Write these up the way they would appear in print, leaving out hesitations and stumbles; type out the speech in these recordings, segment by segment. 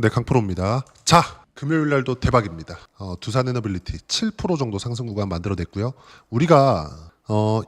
네, 강프로입니다. 자, 금요일 날도 대박입니다. 두산에너빌리티 7% 정도 상승 구간 만들어냈고요. 우리가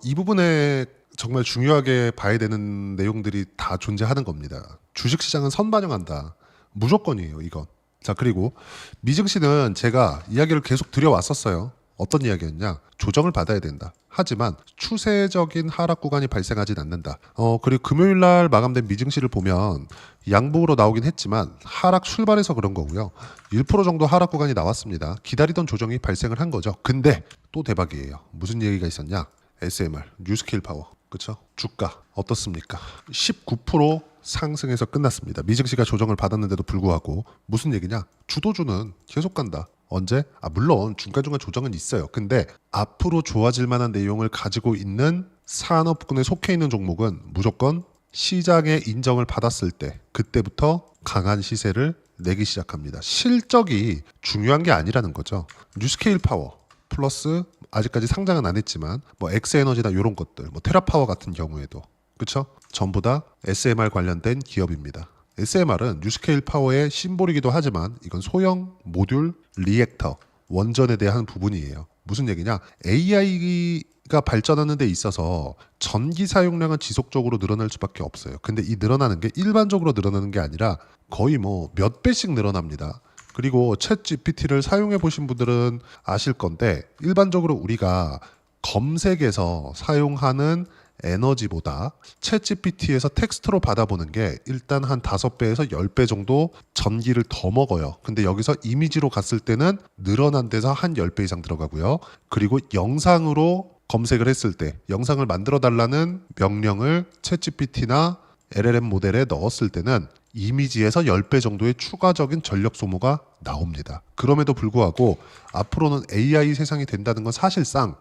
이 부분에 정말 중요하게 봐야 되는 내용들이 다 존재하는 겁니다. 주식시장은 선반영한다. 무조건이에요, 이건. 자, 그리고 미증시는 제가 이야기를 계속 드려왔었어요. 어떤 이야기였냐? 조정을 받아야 된다. 하지만 추세적인 하락 구간이 발생하진 않는다. 그리고 금요일 날 마감된 미증시를 보면 양봉으로 나오긴 했지만 하락 출발해서 그런 거고요. 1% 정도 하락 구간이 나왔습니다. 기다리던 조정이 발생을 한 거죠. 근데 또 대박이에요. 무슨 얘기가 있었냐? SMR, 뉴스케일 파워. 그렇죠? 주가 어떻습니까? 19% 상승해서 끝났습니다. 미증시가 조정을 받았는데도 불구하고 무슨 얘기냐? 주도주는 계속 간다. 언제? 물론 중간중간 조정은 있어요. 근데 앞으로 좋아질 만한 내용을 가지고 있는 산업군에 속해 있는 종목은 무조건 시장의 인정을 받았을 때 그때부터 강한 시세를 내기 시작합니다. 실적이 중요한 게 아니라는 거죠. 뉴스케일 파워 플러스 아직까지 상장은 안 했지만 뭐 엑스에너지나 이런 것들, 뭐 테라파워 같은 경우에도 그렇죠? 전부 다 SMR 관련된 기업입니다. SMR은 뉴스케일 파워의 심볼이기도 하지만 이건 소형 모듈 리액터 원전에 대한 부분이에요. 무슨 얘기냐? AI가 발전하는 데 있어서 전기 사용량은 지속적으로 늘어날 수밖에 없어요. 근데 이 늘어나는 게 일반적으로 늘어나는 게 아니라 거의 뭐 몇 배씩 늘어납니다. 그리고 챗 GPT를 사용해 보신 분들은 아실 건데 일반적으로 우리가 검색에서 사용하는 에너지보다 챗 GPT에서 텍스트로 받아보는 게 일단 한 5배에서 10배 정도 전기를 더 먹어요. 근데 여기서 이미지로 갔을 때는 늘어난 데서 한 10배 이상 들어가고요. 그리고 영상으로 검색을 했을 때 영상을 만들어 달라는 명령을 챗 GPT나 LLM 모델에 넣었을 때는 이미지에서 10배 정도의 추가적인 전력 소모가 나옵니다. 그럼에도 불구하고 앞으로는 AI 세상이 된다는 건 사실상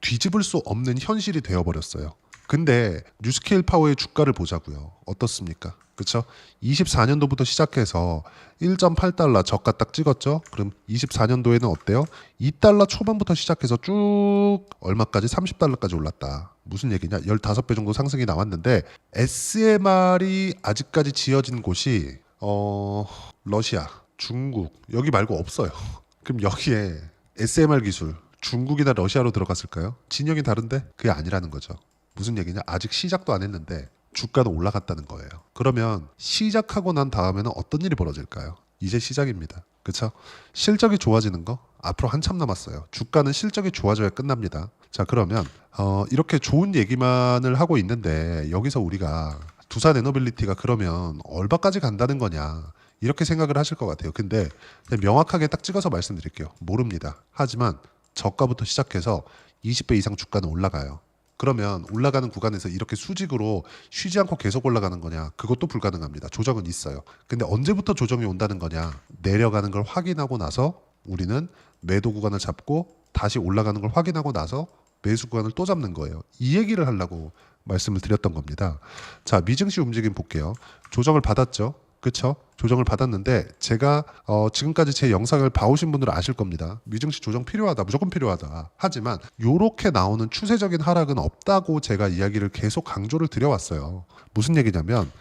뒤집을 수 없는 현실이 되어버렸어요. 근데 뉴스케일 파워의 주가를 보자고요. 어떻습니까? 그렇죠? 24년도부터 시작해서 1.8달러 저가 딱 찍었죠? 그럼 24년도에는 어때요? 2달러 초반부터 시작해서 쭉 얼마까지? 30달러까지 올랐다. 무슨 얘기냐? 15배 정도 상승이 나왔는데 SMR이 아직까지 지어진 곳이 러시아, 중국 여기 말고 없어요. 그럼 여기에 SMR 기술 중국이나 러시아로 들어갔을까요? 진영이 다른데 그게 아니라는 거죠. 무슨 얘기냐? 아직 시작도 안 했는데 주가는 올라갔다는 거예요. 그러면 시작하고 난 다음에는 어떤 일이 벌어질까요? 이제 시작입니다. 그렇죠? 실적이 좋아지는 거 앞으로 한참 남았어요. 주가는 실적이 좋아져야 끝납니다. 자, 그러면 이렇게 좋은 얘기만을 하고 있는데 여기서 우리가 두산에너빌리티가 그러면 얼마까지 간다는 거냐 이렇게 생각을 하실 것 같아요. 근데 명확하게 딱 찍어서 말씀드릴게요. 모릅니다. 하지만 저가부터 시작해서 20배 이상 주가는 올라가요. 그러면 올라가는 구간에서 이렇게 수직으로 쉬지 않고 계속 올라가는 거냐? 그것도 불가능합니다. 조정은 있어요. 근데 언제부터 조정이 온다는 거냐? 내려가는 걸 확인하고 나서 우리는 매도 구간을 잡고 다시 올라가는 걸 확인하고 나서 매수 구간을 또 잡는 거예요. 이 얘기를 하려고 말씀을 드렸던 겁니다. 자, 미증시 움직임 볼게요. 조정을 받았죠? 그렇죠? 조정을 받았는데 제가 지금까지 제 영상을 봐오신 분들은 아실 겁니다. 미증시 조정 필요하다. 무조건 필요하다. 하지만 이렇게 나오는 추세적인 하락은 없다고 제가 이야기를 계속 강조를 드려왔어요. 무슨 얘기냐면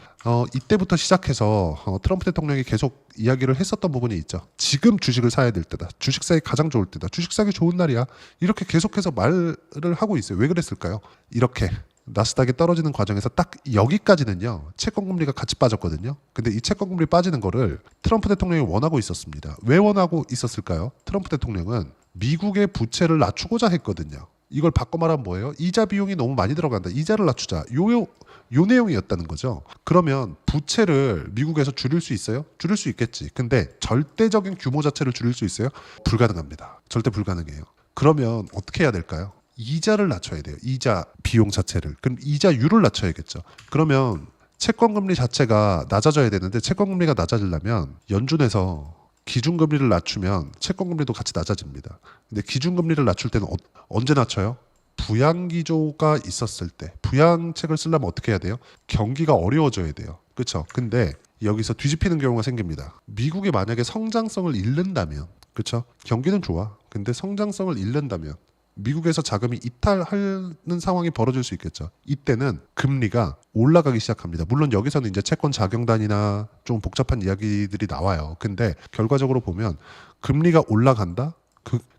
이때부터 시작해서 트럼프 대통령이 계속 이야기를 했었던 부분이 있죠. 지금 주식을 사야 될 때다. 주식 사기 가장 좋을 때다. 주식 사기 좋은 날이야. 이렇게 계속해서 말을 하고 있어요. 왜 그랬을까요? 이렇게 나스닥이 떨어지는 과정에서 딱 여기까지는요 채권금리가 같이 빠졌거든요. 근데 이 채권금리 빠지는 거를 트럼프 대통령이 원하고 있었습니다. 왜 원하고 있었을까요? 트럼프 대통령은 미국의 부채를 낮추고자 했거든요. 이걸 바꿔 말하면 뭐예요? 이자 비용이 너무 많이 들어간다. 이자를 낮추자. 요 내용이었다는 거죠. 그러면 부채를 미국에서 줄일 수 있어요? 줄일 수 있겠지. 근데 절대적인 규모 자체를 줄일 수 있어요? 불가능합니다. 절대 불가능해요. 그러면 어떻게 해야 될까요? 이자를 낮춰야 돼요. 이자 비용 자체를. 그럼 이자율을 낮춰야겠죠. 그러면 채권금리 자체가 낮아져야 되는데 채권금리가 낮아지려면 연준에서 기준금리를 낮추면 채권금리도 같이 낮아집니다. 근데 기준금리를 낮출 때는 언제 낮춰요? 부양기조가 있었을 때. 부양책을 쓰려면 어떻게 해야 돼요? 경기가 어려워져야 돼요. 그렇죠? 근데 여기서 뒤집히는 경우가 생깁니다. 미국이 만약에 성장성을 잃는다면 그렇죠? 경기는 좋아. 근데 성장성을 잃는다면 미국에서 자금이 이탈하는 상황이 벌어질 수 있겠죠. 이때는 금리가 올라가기 시작합니다. 물론 여기서는 이제 채권 자경단이나 좀 복잡한 이야기들이 나와요. 근데 결과적으로 보면 금리가 올라간다?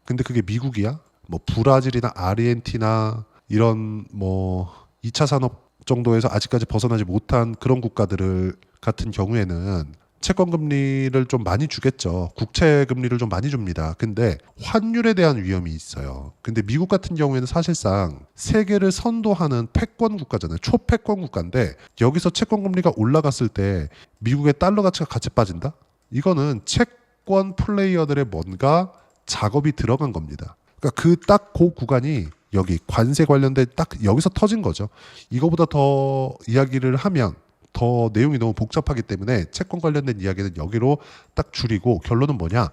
근데 그게 미국이야? 뭐 브라질이나 아르헨티나 이런 뭐 2차 산업 정도에서 아직까지 벗어나지 못한 그런 국가들을 같은 경우에는 채권 금리를 좀 많이 주겠죠. 국채 금리를 좀 많이 줍니다. 근데 환율에 대한 위험이 있어요. 근데 미국 같은 경우에는 사실상 세계를 선도하는 패권 국가잖아요. 초패권 국가인데 여기서 채권 금리가 올라갔을 때 미국의 달러 가치가 같이 빠진다? 이거는 채권 플레이어들의 뭔가 작업이 들어간 겁니다. 그러니까 그 구간이 여기 관세 관련된 딱 여기서 터진 거죠. 이거보다 더 이야기를 하면 더 내용이 너무 복잡하기 때문에 채권 관련된 이야기는 여기로 딱 줄이고 결론은 뭐냐?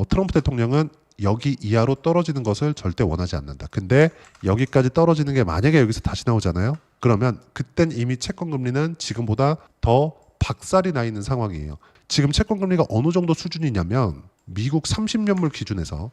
트럼프 대통령은 여기 이하로 떨어지는 것을 절대 원하지 않는다. 근데 여기까지 떨어지는 게 만약에 여기서 다시 나오잖아요. 그러면 그땐 이미 채권 금리는 지금보다 더 박살이 나 있는 상황이에요. 지금 채권 금리가 어느 정도 수준이냐면 미국 30년물 기준에서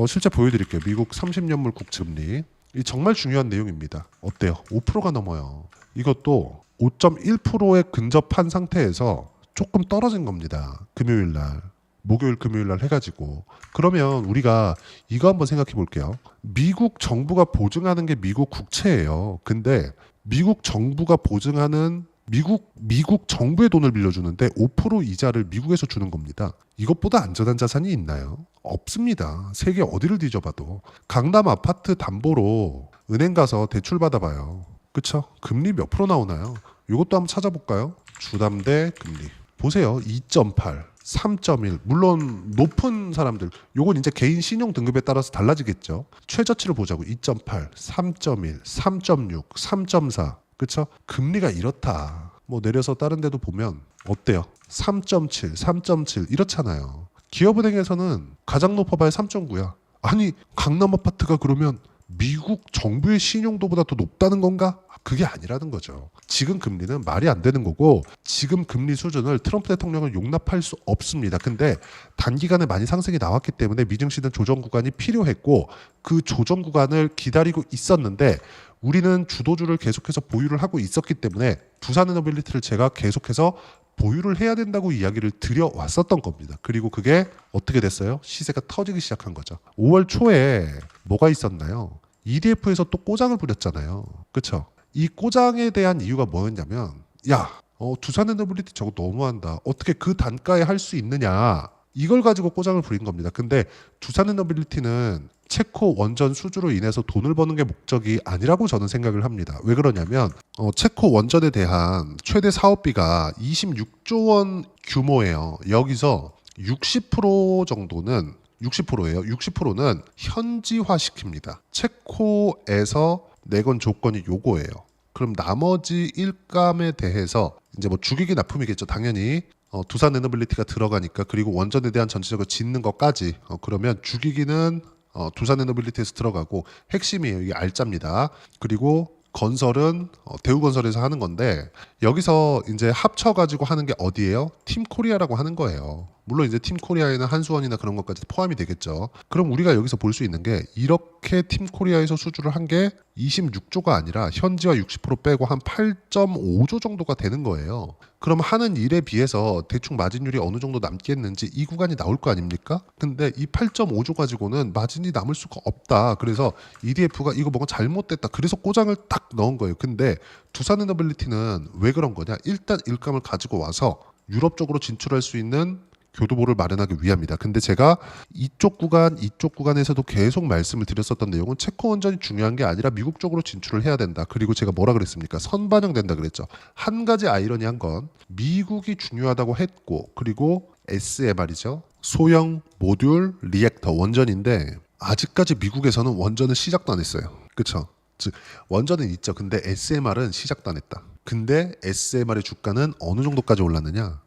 실제 보여드릴게요. 미국 30년물 국채금리. 이 정말 중요한 내용입니다. 어때요? 5%가 넘어요. 이것도 5.1%에 근접한 상태에서 조금 떨어진 겁니다. 금요일 날. 목요일 금요일 날 해가지고. 그러면 우리가 이거 한번 생각해 볼게요. 미국 정부가 보증하는 게 미국 국채예요. 근데 미국 정부가 보증하는 미국 정부의 돈을 빌려주는데 5% 이자를 미국에서 주는 겁니다. 이것보다 안전한 자산이 있나요? 없습니다. 세계 어디를 뒤져봐도. 강남 아파트 담보로 은행 가서 대출 받아봐요. 그쵸? 금리 몇 프로 나오나요? 이것도 한번 찾아볼까요? 주담대 금리. 보세요. 2.8, 3.1. 물론 높은 사람들. 요건 이제 개인 신용 등급에 따라서 달라지겠죠. 최저치를 보자고. 2.8, 3.1, 3.6, 3.4. 그쵸? 금리가 이렇다. 뭐 내려서 다른 데도 보면 어때요? 3.7, 3.7 이렇잖아요. 기업은행에서는 가장 높아봐야 3.9야. 아니 강남 아파트가 그러면 미국 정부의 신용도보다 더 높다는 건가? 그게 아니라는 거죠. 지금 금리는 말이 안 되는 거고 지금 금리 수준을 트럼프 대통령은 용납할 수 없습니다. 근데 단기간에 많이 상승이 나왔기 때문에 미증시는 조정 구간이 필요했고 그 조정 구간을 기다리고 있었는데 우리는 주도주를 계속해서 보유를 하고 있었기 때문에 두산에너빌리티를 제가 계속해서 보유를 해야 된다고 이야기를 드려왔었던 겁니다. 그리고 그게 어떻게 됐어요? 시세가 터지기 시작한 거죠. 5월 초에 뭐가 있었나요? EDF에서 또 꼬장을 부렸잖아요. 그렇죠? 이 꼬장에 대한 이유가 뭐였냐면 두산에너빌리티 저거 너무한다. 어떻게 그 단가에 할 수 있느냐. 이걸 가지고 꼬장을 부린 겁니다. 근데 두산에너빌리티는 체코 원전 수주로 인해서 돈을 버는 게 목적이 아니라고 저는 생각을 합니다. 왜 그러냐면 체코 원전에 대한 최대 사업비가 26조 원 규모예요. 여기서 60% 정도는 60%예요. 60%는 현지화시킵니다. 체코에서 내건 조건이 요거예요. 그럼 나머지 일감에 대해서 이제 뭐 주기기 납품이겠죠. 당연히 두산에너빌리티가 들어가니까. 그리고 원전에 대한 전체적으로 짓는 것까지 그러면 주기기는 두산에너빌리티에서 들어가고 핵심이에요. 이게 알짜입니다. 그리고 건설은 대우건설에서 하는 건데 여기서 이제 합쳐가지고 하는 게 어디예요? 팀코리아라고 하는 거예요. 물론 이제 팀코리아에는 한수원이나 그런 것까지 포함이 되겠죠. 그럼 우리가 여기서 볼 수 있는 게 이렇게 팀코리아에서 수주를 한 게 26조가 아니라 현지화 60% 빼고 한 8.5조 정도가 되는 거예요. 그럼 하는 일에 비해서 대충 마진율이 어느 정도 남겠는지 이 구간이 나올 거 아닙니까? 근데 이 8.5조 가지고는 마진이 남을 수가 없다. 그래서 EDF가 이거 뭔가 잘못됐다. 그래서 꼬장을 딱 넣은 거예요. 근데 두산에너빌리티는 왜 그런 거냐? 일단 일감을 가지고 와서 유럽 쪽으로 진출할 수 있는 교두보를 마련하기 위함이다. 근데 제가 이쪽 구간에서도 계속 말씀을 드렸었던 내용은 체코 원전이 중요한 게 아니라 미국 쪽으로 진출을 해야 된다. 그리고 제가 뭐라 그랬습니까? 선반영된다 그랬죠. 한 가지 아이러니한 건 미국이 중요하다고 했고 그리고 SMR이죠. 소형 모듈 리액터 원전인데 아직까지 미국에서는 원전을 시작도 안 했어요. 그렇죠? 즉 원전은 있죠. 근데 SMR은 시작도 안 했다. 근데 SMR의 주가는 어느 정도까지 올랐느냐?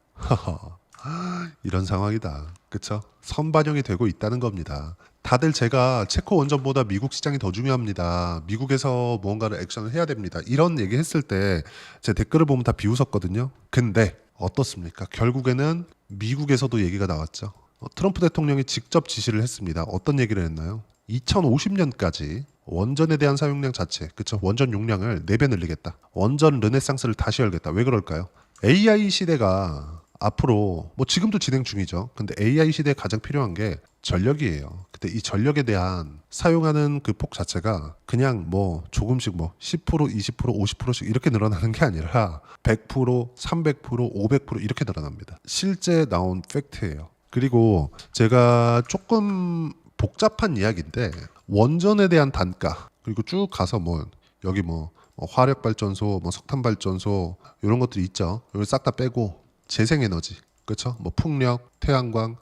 이런 상황이다. 그쵸? 선반영이 되고 있다는 겁니다. 다들 제가 체코 원전보다 미국 시장이 더 중요합니다. 미국에서 무언가를 액션을 해야 됩니다. 이런 얘기 했을 때 제 댓글을 보면 다 비웃었거든요. 근데 어떻습니까? 결국에는 미국에서도 얘기가 나왔죠. 트럼프 대통령이 직접 지시를 했습니다. 어떤 얘기를 했나요? 2050년까지 원전에 대한 사용량 자체, 그쵸? 원전 용량을 4배 늘리겠다. 원전 르네상스를 다시 열겠다. 왜 그럴까요? AI 시대가 앞으로 뭐 지금도 진행 중이죠. 근데 AI 시대에 가장 필요한 게 전력이에요. 근데 이 전력에 대한 사용하는 그 폭 자체가 그냥 뭐 조금씩 뭐 10%, 20%, 50%씩 이렇게 늘어나는 게 아니라 100%, 300%, 500% 이렇게 늘어납니다. 실제 나온 팩트예요. 그리고 제가 조금 복잡한 이야기인데 원전에 대한 단가 그리고 쭉 가서 뭐 여기 뭐 화력 발전소, 뭐 석탄 발전소 이런 것들이 있죠. 이걸 싹 다 빼고 재생에너지, 그렇죠? 뭐 풍력, 태양광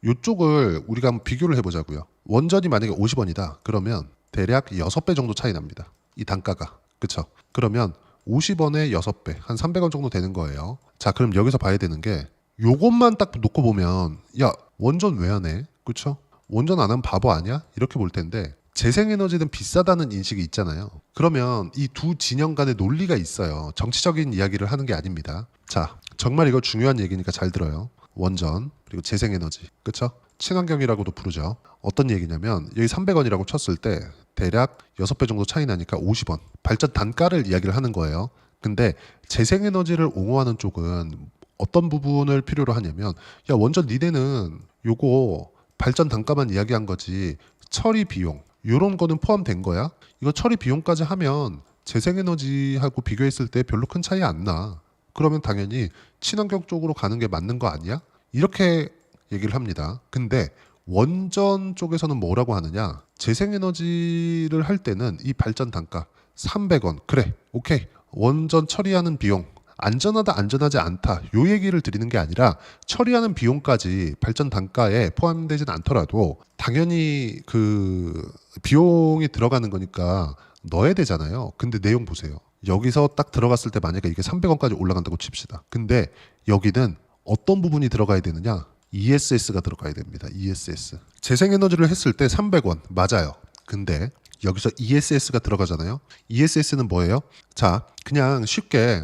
요쪽을 우리가 한번 비교를 해보자고요. 원전이 만약에 50원이다. 그러면 대략 6배 정도 차이 납니다. 이 단가가, 그렇죠? 그러면 50원에 6배, 한 300원 정도 되는 거예요. 자, 그럼 여기서 봐야 되는 게 요것만 딱 놓고 보면 야 원전 왜 안 해? 그렇죠? 원전 안 하면 바보 아니야? 이렇게 볼 텐데 재생에너지는 비싸다는 인식이 있잖아요. 그러면 이 두 진영 간의 논리가 있어요. 정치적인 이야기를 하는 게 아닙니다. 자, 정말 이거 중요한 얘기니까 잘 들어요. 원전 그리고 재생에너지, 그렇죠? 친환경이라고도 부르죠. 어떤 얘기냐면 여기 300원이라고 쳤을 때 대략 6배 정도 차이 나니까 50원. 발전 단가를 이야기를 하는 거예요. 근데 재생에너지를 옹호하는 쪽은 어떤 부분을 필요로 하냐면 야 원전 니네는 요거 발전 단가만 이야기한 거지 처리 비용 요런 거는 포함된 거야? 이거 처리 비용까지 하면 재생에너지하고 비교했을 때 별로 큰 차이 안 나. 그러면 당연히 친환경 쪽으로 가는 게 맞는 거 아니야? 이렇게 얘기를 합니다. 근데 원전 쪽에서는 뭐라고 하느냐? 재생에너지를 할 때는 이 발전 단가 300원. 그래, 오케이. 원전 처리하는 비용 안전하다 안전하지 않다 요 얘기를 드리는 게 아니라 처리하는 비용까지 발전 단가에 포함되진 않더라도 당연히 그 비용이 들어가는 거니까 넣어야 되잖아요. 근데 내용 보세요. 여기서 딱 들어갔을 때 만약에 이게 300원까지 올라간다고 칩시다. 근데 여기는 어떤 부분이 들어가야 되느냐? ESS가 들어가야 됩니다. ESS. 재생에너지를 했을 때 300원 맞아요. 근데 여기서 ESS가 들어가잖아요. ESS는 뭐예요? 자, 그냥 쉽게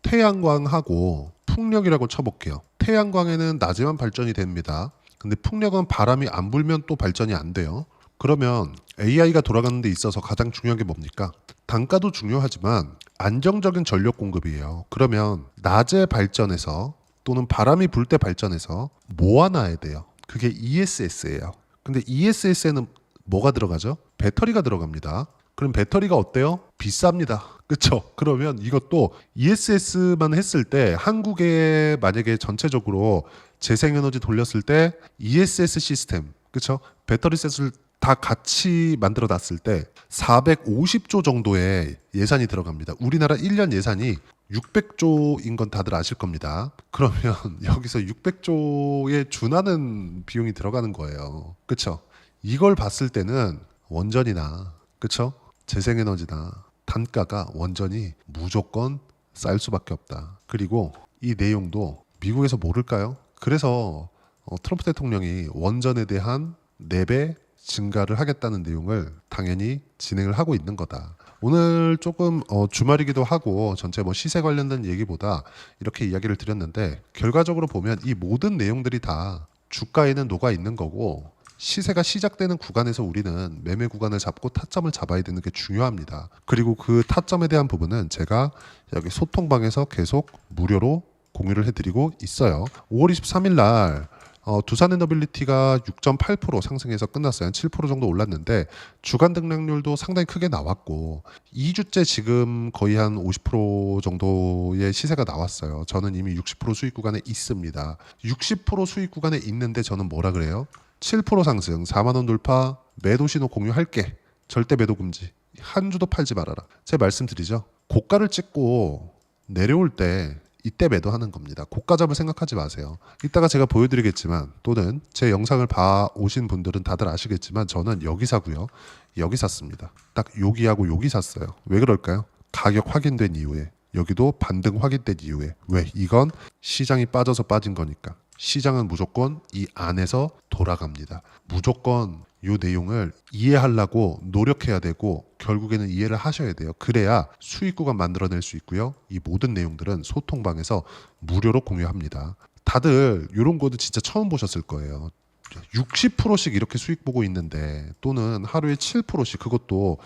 태양광하고 풍력이라고 쳐볼게요. 태양광에는 낮에만 발전이 됩니다. 근데 풍력은 바람이 안 불면 또 발전이 안 돼요. 그러면 AI가 돌아가는 데 있어서 가장 중요한 게 뭡니까? 단가도 중요하지만 안정적인 전력 공급이에요. 그러면 낮에 발전해서 또는 바람이 불 때 발전해서 모아놔야 돼요. 그게 ESS예요. 근데 ESS에는 뭐가 들어가죠? 배터리가 들어갑니다. 그럼 배터리가 어때요? 비쌉니다. 그쵸? 그러면 이것도 ESS만 했을 때 한국에 만약에 전체적으로 재생에너지 돌렸을 때 ESS 시스템, 그쵸? 배터리셋을 다 같이 만들어 놨을 때 450조 정도의 예산이 들어갑니다. 우리나라 1년 예산이 600조인 건 다들 아실 겁니다. 그러면 여기서 600조에 준하는 비용이 들어가는 거예요. 그쵸? 이걸 봤을 때는 원전이나, 그쵸? 재생에너지나 단가가 원전이 무조건 쌀 수밖에 없다. 그리고 이 내용도 미국에서 모를까요? 그래서 트럼프 대통령이 원전에 대한 4배 증가를 하겠다는 내용을 당연히 진행을 하고 있는 거다. 오늘 조금 주말이기도 하고 전체 뭐 시세 관련된 얘기보다 이렇게 이야기를 드렸는데 결과적으로 보면 이 모든 내용들이 다 주가에는 녹아 있는 거고 시세가 시작되는 구간에서 우리는 매매 구간을 잡고 타점을 잡아야 되는 게 중요합니다. 그리고 그 타점에 대한 부분은 제가 여기 소통방에서 계속 무료로 공유를 해드리고 있어요. 5월 23일 날 두산에너빌리티가 6.8% 상승해서 끝났어요. 한 7% 정도 올랐는데 주간 등락률도 상당히 크게 나왔고 2주째 지금 거의 한 50% 정도의 시세가 나왔어요. 저는 이미 60% 수익 구간에 있습니다. 60% 수익 구간에 있는데 저는 뭐라 그래요? 7% 상승, 4만 원 돌파, 매도 신호 공유할게. 절대 매도 금지. 한 주도 팔지 말아라. 제가 말씀드리죠. 고가를 찍고 내려올 때 이때 매도하는 겁니다. 고가 잡을 생각하지 마세요. 이따가 제가 보여드리겠지만 또는 제 영상을 봐 오신 분들은 다들 아시겠지만 저는 여기 사고요. 여기 샀습니다. 딱 여기하고 여기 샀어요. 왜 그럴까요? 가격 확인된 이후에 여기도 반등 확인된 이후에 왜? 이건 시장이 빠져서 빠진 거니까. 시장은 무조건 이 안에서 돌아갑니다. 무조건 이 내용을 이해하려고 노력해야 되고 결국에는 이해를 하셔야 돼요. 그래야 수익 구간 만들어낼 수 있고요. 이 모든 내용들은 소통방에서 무료로 공유합니다. 다들 이런 거도 진짜 처음 보셨을 거예요. 60%씩 이렇게 수익 보고 있는데, 또는 하루에 7%씩, 그것도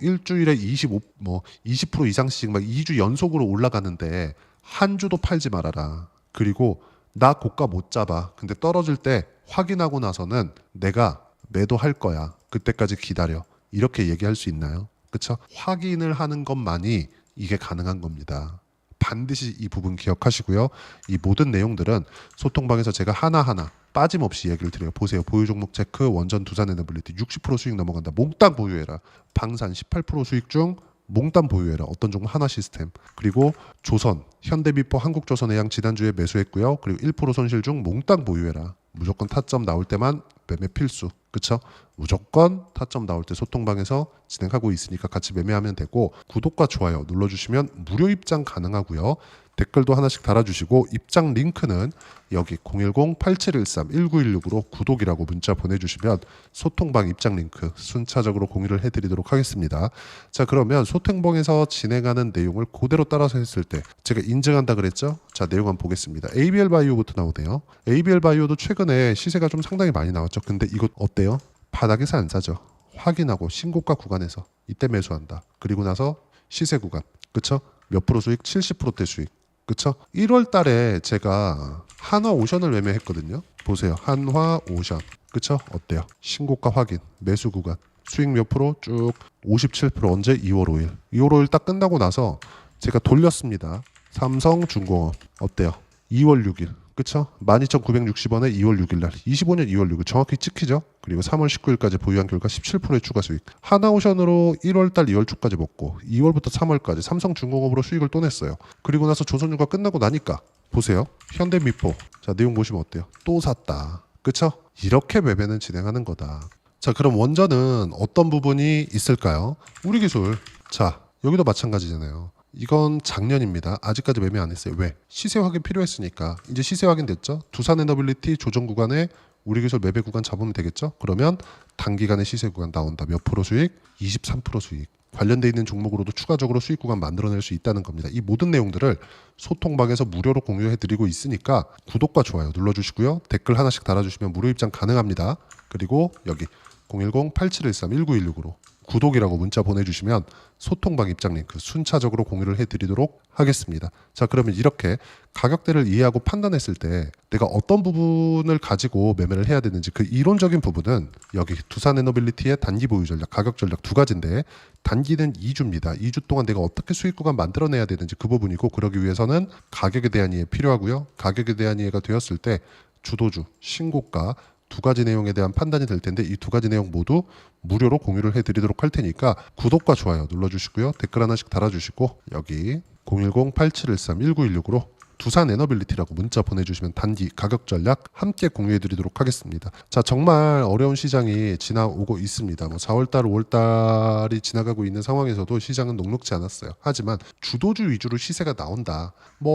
일주일에 20% 이상씩 막 2주 연속으로 올라가는데 한 주도 팔지 말아라. 그리고 나 고가 못 잡아. 근데 떨어질 때 확인하고 나서는 내가 매도할 거야. 그때까지 기다려. 이렇게 얘기할 수 있나요? 그쵸? 확인을 하는 것만이 이게 가능한 겁니다. 반드시 이 부분 기억하시고요. 이 모든 내용들은 소통방에서 제가 하나하나 빠짐없이 얘기를 드려요. 보세요. 보유 종목 체크, 원전 두산 에너빌리티 60% 수익 넘어간다. 몽땅 보유해라. 방산 18% 수익 중 몽땅 보유해라. 어떤 종목 하나 시스템. 그리고 조선, 현대비포, 한국조선해양 지난주에 매수했고요. 그리고 1% 손실 중 몽땅 보유해라. 무조건 타점 나올 때만 매매 필수. 그쵸? 무조건 타점 나올 때 소통방에서 진행하고 있으니까 같이 매매하면 되고, 구독과 좋아요 눌러주시면 무료 입장 가능하고요. 댓글도 하나씩 달아주시고, 입장 링크는 여기 010-8713-1916으로 구독이라고 문자 보내주시면 소통방 입장 링크 순차적으로 공유를 해드리도록 하겠습니다. 자, 그러면 소통방에서 진행하는 내용을 그대로 따라서 했을 때 제가 인증한다 그랬죠? 자, 내용 한번 보겠습니다. ABL 바이오부터 나오네요. ABL 바이오도 최근에 시세가 좀 상당히 많이 나왔죠. 근데 이거 어때요? 바닥에서 안 사죠. 확인하고 신고가 구간에서 이때 매수한다. 그리고 나서 시세 구간, 그쵸? 몇 프로 수익? 70%대 수익. 그쵸? 1월 달에 제가 한화오션을 매매했거든요. 보세요. 한화오션. 그쵸? 어때요? 신고가 확인, 매수 구간, 수익 몇 프로? 쭉 57%. 언제? 2월 5일. 2월 5일 딱 끝나고 나서 제가 돌렸습니다. 삼성중공업. 어때요? 2월 6일. 그쵸? 12,960원에 2월 6일 날. 25년 2월 6일. 정확히 찍히죠? 그리고 3월 19일까지 보유한 결과 17%의 추가 수익. 하나오션으로 1월 달 2월 초까지 먹고 2월부터 3월까지 삼성중공업으로 수익을 또 냈어요. 그리고 나서 조선유가 끝나고 나니까 보세요. 현대미포. 자, 내용 보시면 어때요? 또 샀다. 그쵸? 이렇게 매매는 진행하는 거다. 자, 그럼 원전은 어떤 부분이 있을까요? 우리 기술. 자, 여기도 마찬가지잖아요. 이건 작년입니다. 아직까지 매매 안 했어요. 왜? 시세 확인 필요했으니까. 이제 시세 확인 됐죠? 두산 에너빌리티 조정 구간에 우리 기술 매매 구간 잡으면 되겠죠? 그러면 단기간에 시세 구간 나온다. 몇 프로 수익? 23% 수익. 관련돼 있는 종목으로도 추가적으로 수익 구간 만들어낼 수 있다는 겁니다. 이 모든 내용들을 소통방에서 무료로 공유해드리고 있으니까 구독과 좋아요 눌러주시고요. 댓글 하나씩 달아주시면 무료 입장 가능합니다. 그리고 여기 010-8713-1916으로 구독이라고 문자 보내주시면 소통방 입장 링크 순차적으로 공유를 해드리도록 하겠습니다. 자, 그러면 이렇게 가격대를 이해하고 판단했을 때 내가 어떤 부분을 가지고 매매를 해야 되는지, 그 이론적인 부분은 여기 두산에너빌리티의 단기 보유 전략, 가격 전략 두 가지인데, 단기는 2주입니다. 2주 동안 내가 어떻게 수익 구간 만들어내야 되는지 그 부분이고, 그러기 위해서는 가격에 대한 이해 필요하고요. 가격에 대한 이해가 되었을 때 주도주, 신고가 두 가지 내용에 대한 판단이 될 텐데, 이 두 가지 내용 모두 무료로 공유를 해드리도록 할 테니까 구독과 좋아요 눌러주시고요. 댓글 하나씩 달아주시고, 여기 010-8713-1916으로 두산 에너빌리티라고 문자 보내주시면 단기 가격 전략 함께 공유해드리도록 하겠습니다. 자, 정말 어려운 시장이 지나오고 있습니다. 4월달, 5월달이 지나가고 있는 상황에서도 시장은 녹록지 않았어요. 하지만 주도주 위주로 시세가 나온다.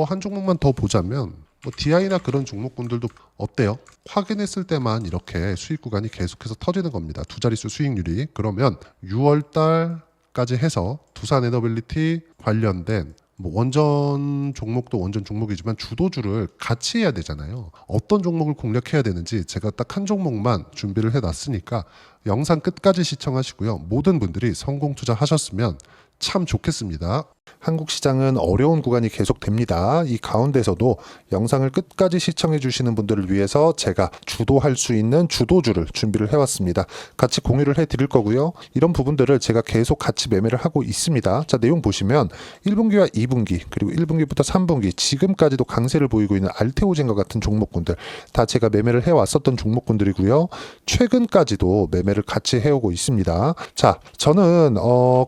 한 종목만 더 보자면 DI나 그런 종목군들도 어때요? 확인했을 때만 이렇게 수익 구간이 계속해서 터지는 겁니다. 두 자릿수 수익률이. 그러면 6월달까지 해서 두산 에너빌리티 관련된 원전 종목도 원전 종목이지만 주도주를 같이 해야 되잖아요. 어떤 종목을 공략해야 되는지 제가 딱 한 종목만 준비를 해놨으니까 영상 끝까지 시청하시고요. 모든 분들이 성공 투자하셨으면 참 좋겠습니다. 한국 시장은 어려운 구간이 계속됩니다. 이 가운데서도 영상을 끝까지 시청해 주시는 분들을 위해서 제가 주도할 수 있는 주도주를 준비를 해왔습니다. 같이 공유를 해드릴 거고요. 이런 부분들을 제가 계속 같이 매매를 하고 있습니다. 자, 내용 보시면 1분기와 2분기 그리고 1분기부터 3분기 지금까지도 강세를 보이고 있는 알테오젠과 같은 종목군들 다 제가 매매를 해왔었던 종목군들이고요. 최근까지도 매매를 같이 해오고 있습니다. 자, 저는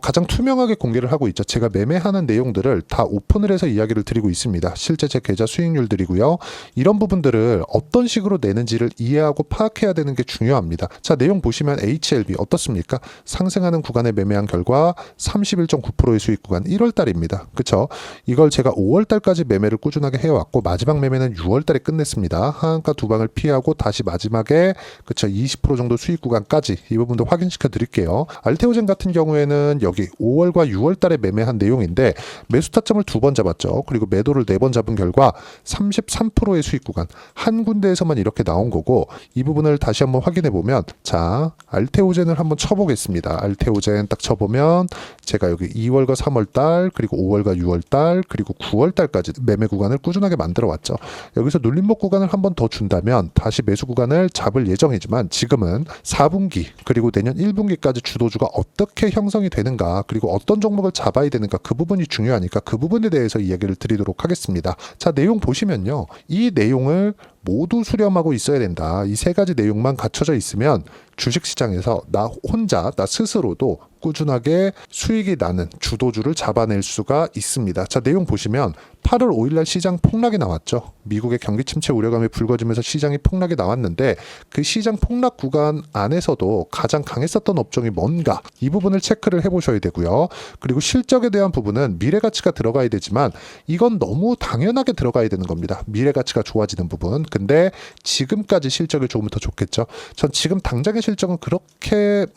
가장 투명하게 공개를 하고 있죠. 제가 매매하는 내용들을 다 오픈을 해서 이야기를 드리고 있습니다. 실제 제 계좌 수익률들이고요. 이런 부분들을 어떤 식으로 내는지를 이해하고 파악해야 되는 게 중요합니다. 자, 내용 보시면 HLB 어떻습니까? 상승하는 구간에 매매한 결과 31.9%의 수익 구간 1월 달입니다. 그쵸? 이걸 제가 5월 달까지 매매를 꾸준하게 해왔고 마지막 매매는 6월 달에 끝냈습니다. 하한가 두 방을 피하고 다시 마지막에 20% 정도 수익 구간까지 이 부분도 확인시켜 드릴게요. 알테오젠 같은 경우에는 여기 5월과 6월 달에 매매한 내용인데 매수 타점을 2번 잡았죠. 그리고 매도를 4번 잡은 결과 33%의 수익 구간 한 군데에서만 이렇게 나온 거고, 이 부분을 다시 한번 확인해 보면, 자, 알테오젠을 한번 쳐보겠습니다. 알테오젠 딱 쳐보면 제가 여기 2월과 3월 달, 그리고 5월과 6월 달, 그리고 9월 달까지 매매 구간을 꾸준하게 만들어 왔죠. 여기서 눌림목 구간을 한번 더 준다면 다시 매수 구간을 잡을 예정이지만, 지금은 4분기 그리고 내년 1분기까지 주도주가 어떻게 형성이 되는가, 그리고 어떤 종목을 잡아야 되는가, 그 부분이 중요하니까 그 부분에 대해서 이야기를 드리도록 하겠습니다. 자, 내용 보시면요, 이 내용을 모두 수렴하고 있어야 된다. 이 3가지 내용만 갖춰져 있으면 주식시장에서 나 혼자, 나 스스로도 꾸준하게 수익이 나는 주도주를 잡아낼 수가 있습니다. 자, 내용 보시면 8월 5일날 시장 폭락이 나왔죠. 미국의 경기 침체 우려감이 불거지면서 시장이 폭락이 나왔는데, 그 시장 폭락 구간 안에서도 가장 강했었던 업종이 뭔가, 이 부분을 체크를 해보셔야 되고요. 그리고 실적에 대한 부분은 미래가치가 들어가야 되지만 이건 너무 당연하게 들어가야 되는 겁니다. 미래가치가 좋아지는 부분. 근데 지금까지 실적이 조금 더 좋겠죠. 전 지금 당장의 실적은 그렇게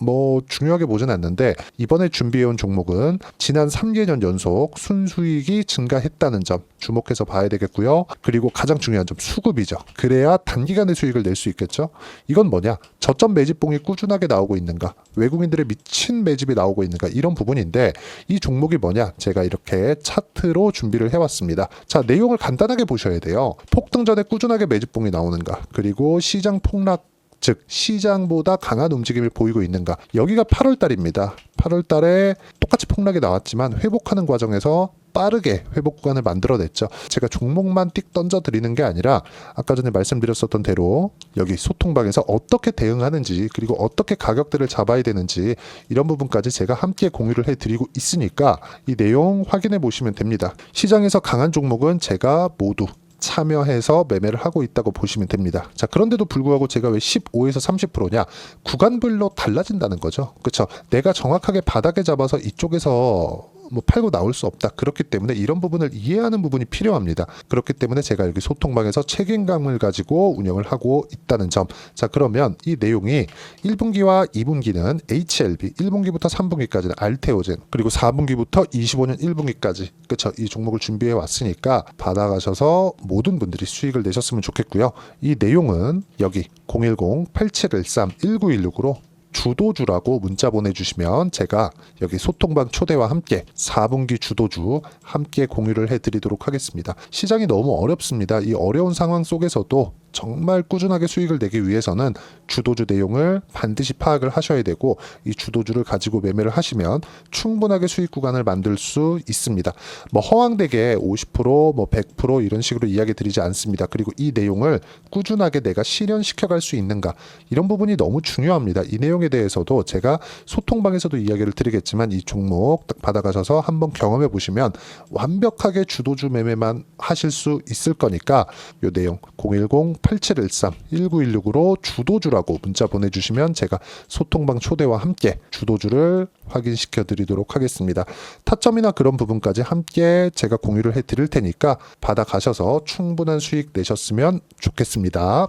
중요하게 보진 않는데, 이번에 준비해온 종목은 지난 3개년 연속 순수익이 증가했다는 점 주목해서 봐야 되겠고요. 그리고 가장 중요한 점, 수급이죠. 그래야 단기간에 수익을 낼 수 있겠죠. 이건 뭐냐, 저점 매집봉이 꾸준하게 나오고 있는가, 외국인들의 미친 매집이 나오고 있는가, 이런 부분인데, 이 종목이 뭐냐, 제가 이렇게 차트로 준비를 해왔습니다. 자, 내용을 간단하게 보셔야 돼요. 폭등 전에 꾸준하게 매집봉이 나오는가, 그리고 시장 폭락, 즉 시장보다 강한 움직임을 보이고 있는가. 여기가 8월 달입니다. 8월 달에 똑같이 폭락이 나왔지만 회복하는 과정에서 빠르게 회복 구간을 만들어냈죠. 제가 종목만 띡 던져 드리는 게 아니라 아까 전에 말씀드렸었던 대로 여기 소통방에서 어떻게 대응하는지, 그리고 어떻게 가격대를 잡아야 되는지, 이런 부분까지 제가 함께 공유를 해드리고 있으니까 이 내용 확인해 보시면 됩니다. 시장에서 강한 종목은 제가 모두 참여해서 매매를 하고 있다고 보시면 됩니다. 자, 그런데도 불구하고 제가 왜 15에서 30%냐? 구간별로 달라진다는 거죠. 그렇죠? 내가 정확하게 바닥에 잡아서 이쪽에서 팔고 나올 수 없다. 그렇기 때문에 이런 부분을 이해하는 부분이 필요합니다. 그렇기 때문에 제가 여기 소통방에서 책임감을 가지고 운영을 하고 있다는 점. 자, 그러면 이 내용이 1분기와 2분기는 HLB, 1분기부터 3분기까지는 알테오젠, 그리고 4분기부터 25년 1분기까지, 그렇죠? 이 종목을 준비해 왔으니까 받아가셔서 모든 분들이 수익을 내셨으면 좋겠고요. 이 내용은 여기 010-8713-1916으로 주도주라고 문자 보내주시면 제가 여기 소통방 초대와 함께 4분기 주도주 함께 공유를 해드리도록 하겠습니다. 시장이 너무 어렵습니다. 이 어려운 상황 속에서도 정말 꾸준하게 수익을 내기 위해서는 주도주 내용을 반드시 파악을 하셔야 되고, 이 주도주를 가지고 매매를 하시면 충분하게 수익 구간을 만들 수 있습니다. 허황되게 50%, 100% 이런 식으로 이야기 드리지 않습니다. 그리고 이 내용을 꾸준하게 내가 실현시켜 갈 수 있는가, 이런 부분이 너무 중요합니다. 이 내용에 대해서도 제가 소통방에서도 이야기를 드리겠지만, 이 종목 딱 받아가셔서 한번 경험해 보시면 완벽하게 주도주 매매만 하실 수 있을 거니까, 이 내용 010-8713-1916으로 주도주라고 문자 보내주시면 제가 소통방 초대와 함께 주도주를 확인시켜 드리도록 하겠습니다. 타점이나 그런 부분까지 함께 제가 공유를 해 드릴 테니까 받아가셔서 충분한 수익 내셨으면 좋겠습니다.